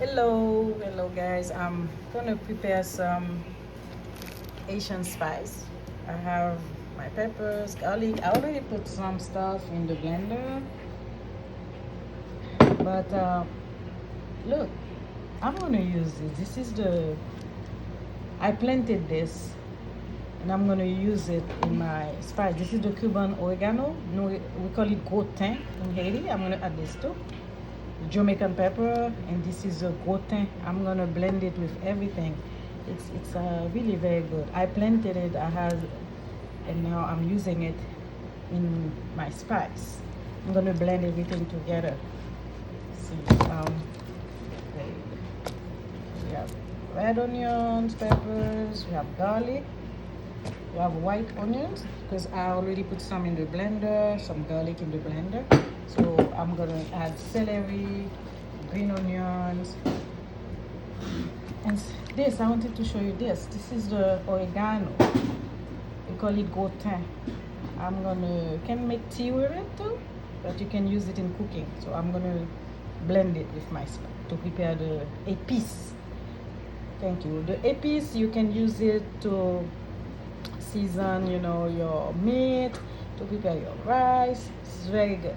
Hello guys. I'm gonna prepare some Asian spice. I have my peppers, garlic. I already put some stuff in the blender, but look, I'm gonna use this. This is I planted this, and I'm gonna use it in my spice. This is the Cuban oregano. No, we call it gratin in Haiti. I'm gonna add this too. Jamaican pepper, and this is a gratin. I'm gonna blend it with everything. It's really very good. I planted it. And now I'm using it in my spice. I'm gonna blend everything together. See, we have red onions, peppers. We have garlic. We have white onions because I already put some in the blender, some garlic in the blender. So I'm gonna add celery, green onions, and this. I wanted to show you this. This is the oregano. We call it gratin. Can make tea with it too, but you can use it in cooking. So I'm gonna blend it with my spoon to prepare the epis. Thank you. The epis, you can use it to season, your meat, to prepare your rice. It's very good.